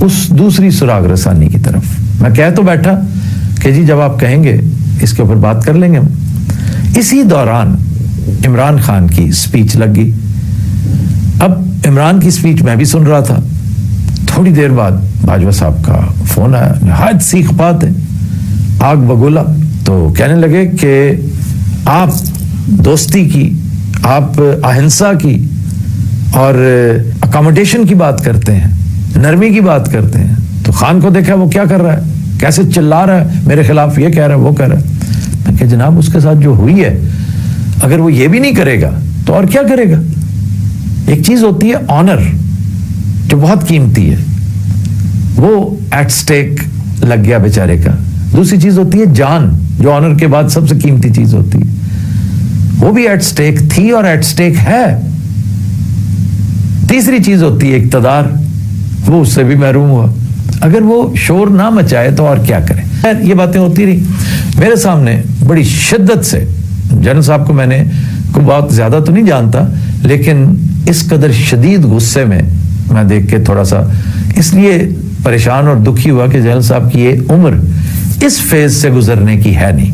उस दूसरी सुराग रसानी की तरफ। मैं कह तो बैठा कि जी जब आप कहेंगे इसके ऊपर बात कर लेंगे हम। इसी दौरान इमरान खान की स्पीच लग गई। अब इमरान की स्पीच मैं भी सुन रहा था। थोड़ी देर बाद बाजवा साहब का फोन आया, नहायत सीख बात है, आग बगोला। तो कहने लगे कि आप दोस्ती की, आप अहिंसा की और अकोमोडेशन की बात करते हैं, नरमी की बात करते हैं, तो खान को देखा वो क्या कर रहा है, कैसे चिल्ला रहा है मेरे खिलाफ, ये कह रहा है वो कह रहा है। मैं कहा जनाब उसके साथ जो हुई है, अगर वो ये भी नहीं करेगा तो और क्या करेगा। एक चीज होती है ऑनर जो बहुत कीमती है, वो एट स्टेक लग गया बेचारे का। दूसरी चीज होती है जान, जो ऑनर के बाद सबसे कीमती चीज होती है, वो भी एट स्टेक थी और एट स्टेक है। तीसरी चीज होती है इक्तदार, वो उससे भी महरूम हुआ। अगर वो शोर ना मचाए तो और क्या करे। ये बातें होती रही मेरे सामने बड़ी शिद्दत से। जनरल साहब को मैंने को बहुत ज्यादा तो नहीं जानता, लेकिन इस कदर शदीद गुस्से में मैं देख के थोड़ा सा इसलिए परेशान और दुखी हुआ कि जनरल साहब की ये उम्र इस फेज से गुजरने की है नहीं,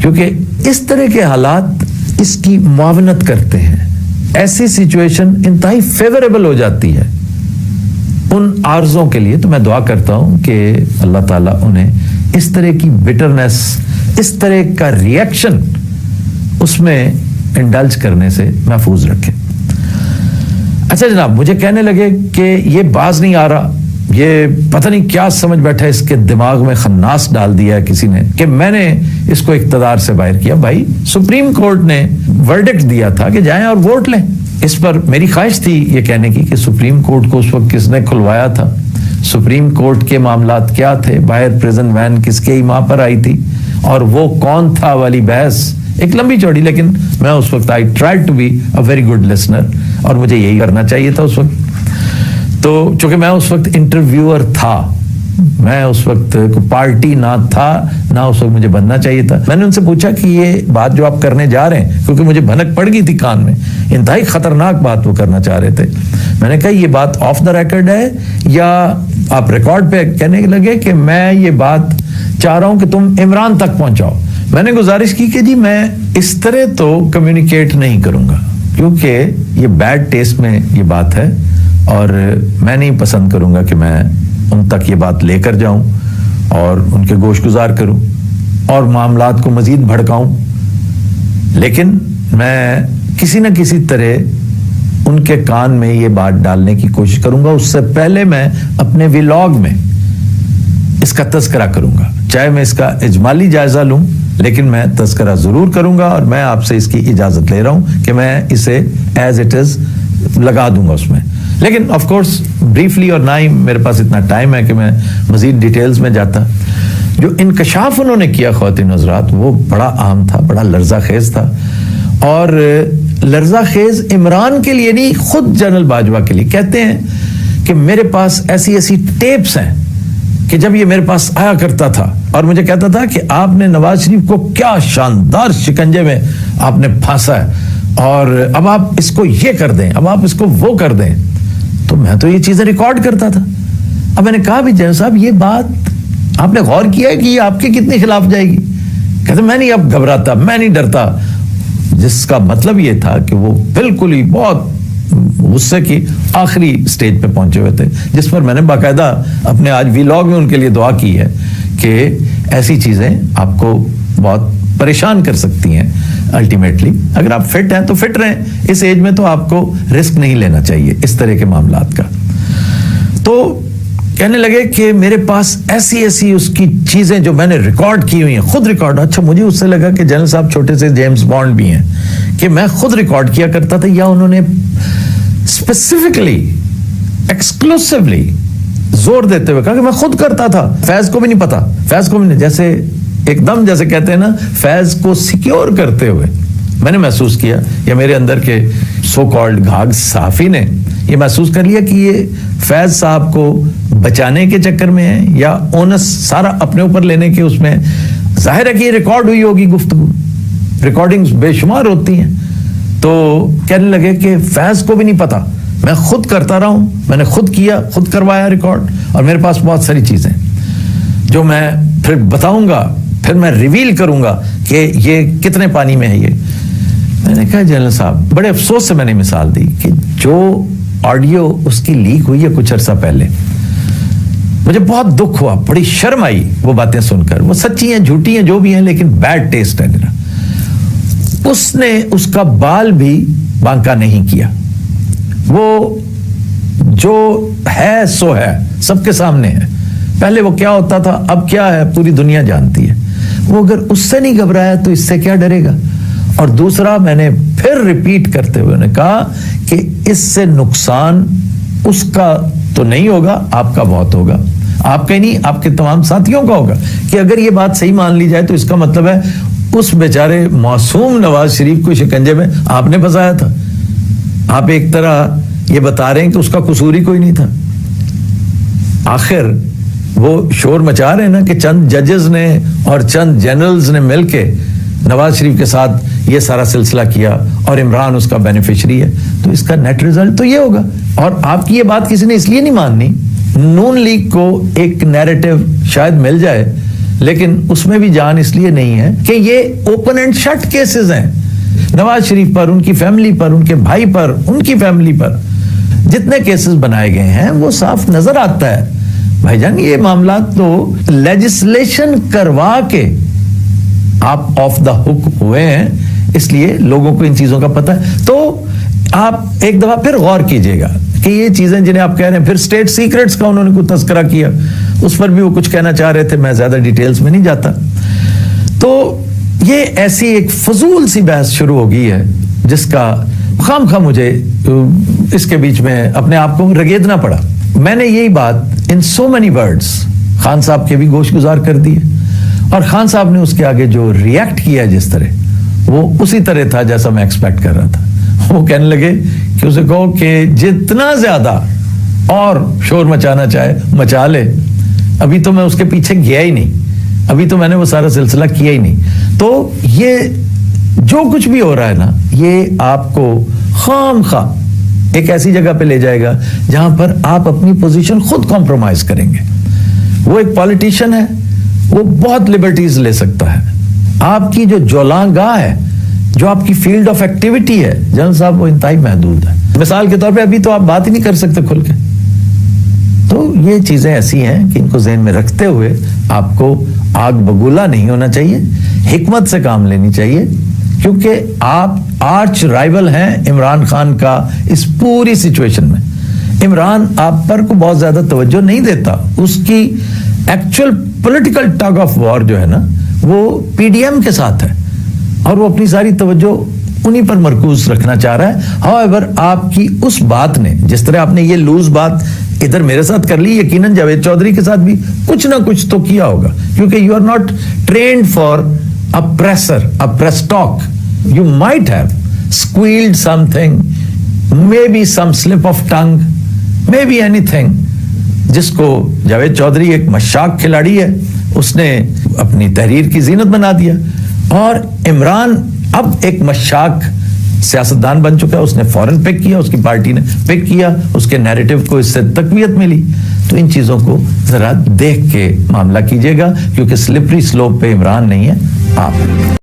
क्योंकि इस तरह के हालात इसकी मुआवनत करते हैं। ऐसी सिचुएशन इंतहाई फेवरेबल हो जाती है उन आर्जों के लिए। तो मैं दुआ करता हूं कि अल्लाह ताला उन्हें इस तरह की बिटरनेस, इस तरह का रिएक्शन उसमें इंडल्ज करने से महफूज रखे। अच्छा जनाब, मुझे कहने लगे कि ये बाज नहीं आ रहा, ये पता नहीं क्या समझ बैठा, इसके दिमाग में खन्नास डाल दिया है किसी ने कि मैंने इसको इख्तदार से बाहर किया। भाई सुप्रीम कोर्ट ने वर्डिक्ट दिया था कि जाएं और वोट लें। इस पर मेरी ख्वाहिश थी ये कहने की कि सुप्रीम कोर्ट को उस वक्त किसने खुलवाया था, सुप्रीम कोर्ट के मामलात क्या थे, बाहर प्रिजन वैन किसके ही मां पर आई थी और वो कौन था वाली बहस एक लंबी चौड़ी। लेकिन मैं उस वक्त I tried to be a very good listener और मुझे यही करना चाहिए था उस वक्त। तो चूंकि मैं उस वक्त इंटरव्यूअर था, मैं उस वक्त पार्टी ना था ना उस वक्त मुझे बनना चाहिए था। मैंने उनसे पूछा कि ये बात जो आप करने जा रहे हैं, क्योंकि मुझे भनक पड़ गई थी कान में, इंतहाई खतरनाक बात वो करना चाह रहे थे। मैंने कहा ये बात ऑफ द रिकॉर्ड है या आप रिकॉर्ड पे कहने लगे कि मैं ये बात चाह रहा हूं कि तुम इमरान तक पहुंचाओ। मैंने गुजारिश की कि जी मैं इस तरह तो कम्युनिकेट नहीं करूंगा, क्योंकि ये बैड टेस्ट में ये बात है और मैं नहीं पसंद करूंगा कि मैं उन तक ये बात लेकर जाऊं और उनके गोशगुजार करूं और मामलात को मजीद भड़काऊं। लेकिन मैं किसी न किसी तरह उनके कान में ये बात डालने की कोशिश करूंगा। उससे पहले मैं अपने व्लॉग में इसका तज़किरा करूंगा, चाहे मैं इसका इजमाली जायजा लूं, लेकिन मैं तज़किरा जरूर करूंगा और मैं आपसे इसकी इजाजत ले रहा हूं कि मैं इसे एज इट इज लगा दूंगा उसमें। लेकिन ऑफ कोर्स ब्रीफली, और ना ही मेरे पास इतना टाइम है कि मैं मजीद डिटेल्स में जाता। जो इंकशाफ उन्होंने किया ख्वातीन हज़रात, वो बड़ा अहम था, बड़ा लर्जा खेज था। और लर्जा खेज इमरान के लिए नहीं, खुद जनरल बाजवा के लिए। कहते हैं कि मेरे पास ऐसी ऐसी टेप्स हैं कि जब ये मेरे पास आया करता था और मुझे कहता था कि आपने नवाज शरीफ को क्या शानदार शिकंजे में आपने फांसा है और अब आप इसको ये कर दें, अब आप इसको वो कर दें, तो मैं तो ये चीजें रिकॉर्ड करता था। अब मैंने कहा भी जैन साहब, ये बात आपने गौर किया है कि ये आपके कितने खिलाफ जाएगी? कहते मैं नहीं अब घबराता, मैं नहीं डरता। जिसका मतलब ये था कि वो बिल्कुल ही बहुत गुस्से की आखिरी स्टेज पे पहुंचे हुए थे, जिस पर मैंने बाकायदा अपने आज व्लॉग में उनके लिए दुआ की है कि ऐसी चीजें आपको बहुत परेशान कर सकती हैं। अल्टीमेटली अगर आप फिट हैं तो फिट रहें, इस एज में तो आपको रिस्क नहीं लेना चाहिए इस तरह के मामलात का। तो कहने लगे कि मेरे पास ऐसी ऐसी उसकी चीजें जो मैंने रिकॉर्ड की हुई हैं, खुद रिकॉर्ड। अच्छा, मुझे उससे लगा कि जनरल साहब छोटे से जेम्स बॉन्ड भी हैं कि मैं खुद रिकॉर्ड किया करता था, या उन्होंने स्पेसिफिकली एक्सक्लूसिवली जोर देते हुए कहा कि मैं खुद करता था, फैज को भी नहीं पता, फैज को भी नहीं। जैसे एकदम जैसे कहते हैं ना, फैज को सिक्योर करते हुए मैंने महसूस किया, या मेरे अंदर के सो कॉल्ड घाघ सहाफी ने ये महसूस कर लिया कि ये फैज साहब को बचाने के चक्कर में है या ओनस सारा अपने ऊपर लेने के उसमें। जाहिर है कि ये रिकॉर्ड हुई होगी गुफ्तगू, रिकॉर्डिंग्स बेशुमार होती हैं। तो कहने लगे कि फैज को भी नहीं पता, मैं खुद करता रहा हूं, मैंने खुद किया, खुद करवाया रिकॉर्ड, और मेरे पास बहुत सारी चीजें जो मैं फिर बताऊंगा, फिर मैं रिवील करूंगा कि ये कितने पानी में है। ये मैंने कहा जनरल साहब, बड़े अफसोस से मैंने मिसाल दी कि जो ऑडियो उसकी लीक हुई है कुछ अरसा पहले, मुझे बहुत दुख हुआ, बड़ी शर्म आई वो बातें सुनकर। वो सच्ची हैं, झूठी हैं, जो भी हैं, लेकिन बैड टेस्ट है मेरा। उसने उसका बाल भी बांका नहीं किया। वो जो है सो है, सबके सामने है। पहले वो क्या होता था, अब क्या है, पूरी दुनिया जानती है। वो अगर उससे नहीं घबराया तो इससे क्या डरेगा। और दूसरा, मैंने फिर रिपीट करते हुए ने कहा कि इससे नुकसान उसका तो नहीं होगा, आपका बहुत होगा। आपका ही नहीं, आपके तमाम साथियों का होगा। कि अगर ये बात सही मान ली जाए तो इसका मतलब है उस बेचारे मासूम नवाज शरीफ को शिकंजे में आपने फंसाया था। आप एक तरह ये बता रहे हैं कि उसका कसूर ही कोई नहीं था। आखिर वो शोर मचा रहे हैं ना कि चंद जजेस ने और चंद जनरल्स ने मिलके नवाज शरीफ के साथ ये सारा सिलसिला किया और इमरान उसका बेनिफिशियरी है, तो इसका नेट रिजल्ट तो ये होगा। और आपकी ये बात किसी ने इसलिए नहीं माननी, नून लीग को एक नैरेटिव शायद मिल जाए, लेकिन उसमें भी जान इसलिए नहीं है कि ये ओपन एंड शट केसेस हैं। नवाज शरीफ पर, उनकी फैमिली पर, उनके भाई पर, उनकी फैमिली पर जितने केसेस बनाए गए हैं वो साफ नजर आता है। भाईजान, ये मामला तो लेजिस्लेशन करवा के आप ऑफ द हुक हुए हैं, इसलिए लोगों को इन चीजों का पता है। तो आप एक दफा फिर गौर कीजिएगा कि ये चीजें जिन्हें आप कह रहे हैं, फिर स्टेट सीक्रेट्स का उन्होंने कुछ तस्करा किया, उस पर भी वो कुछ कहना चाह रहे थे, मैं ज्यादा डिटेल्स में नहीं जाता। तो ये ऐसी एक फजूल सी बहस शुरू हो गई है जिसका खामखा मुझे इसके बीच में अपने आप को रगेदना पड़ा। मैंने यही बात इन सो मेनी वर्ड्स खान साहब के भी गोशगुजार कर दी है, और खान साहब ने उसके आगे जो रिएक्ट किया जिस तरह, वो उसी तरह था जैसा मैं एक्सपेक्ट कर रहा था। वो कहने लगे कि उसे कहो कि जितना ज्यादा और शोर मचाना चाहे मचा ले, अभी तो मैं उसके पीछे गया ही नहीं, अभी तो मैंने वो सारा सिलसिला किया ही नहीं। तो ये जो कुछ भी हो रहा है ना, ये आपको खामखा एक ऐसी जगह पे ले जाएगा जहां पर आप अपनी पोजीशन खुद कॉम्प्रोमाइज करेंगे। वो एक पॉलिटिशियन है, वो बहुत लिबर्टीज ले सकता है। आपकी जो ज्वालागाह है, जो आपकी फील्ड ऑफ एक्टिविटी है जनरल साहब, वो इंतहाई महदूद है। मिसाल के तौर पे अभी तो आप बात ही नहीं कर सकते खुल के। तो ये चीजें ऐसी हैं कि इनको ज़हन में रखते हुए आपको आग बगूला नहीं होना चाहिए, हिकमत से काम लेनी चाहिए, क्योंकि आप आर्च राइवल हैं इमरान खान का इस पूरी सिचुएशन में। इमरान आप पर को बहुत ज्यादा तवज्जो नहीं देता। उसकी actual political tug of war जो है ना, वो पीडीएम के साथ है, और वो अपनी सारी तवज्जो उन्हीं पर मरकूज रखना चाह रहा है। हाउएवर, आपकी उस बात ने, जिस तरह आपने ये लूज बात इधर मेरे साथ कर ली, यकीनन जावेद चौधरी के साथ भी कुछ ना कुछ तो किया होगा, क्योंकि you are not trained for a presser, a press talk. You might have squealed something, may be some slip of tongue, may be anything, जिसको जावेद चौधरी एक मशाक खिलाड़ी है, उसने अपनी तहरीर की जीनत बना दिया। और इमरान अब एक मशाक सियासतदान बन चुका है, उसने फौरन पिक किया, उसकी पार्टी ने पिक किया, उसके नैरेटिव को इससे तकवीयत मिली। तो इन चीजों को जरा देख के मामला कीजिएगा, क्योंकि स्लिपरी स्लोप पे इमरान नहीं है, आप।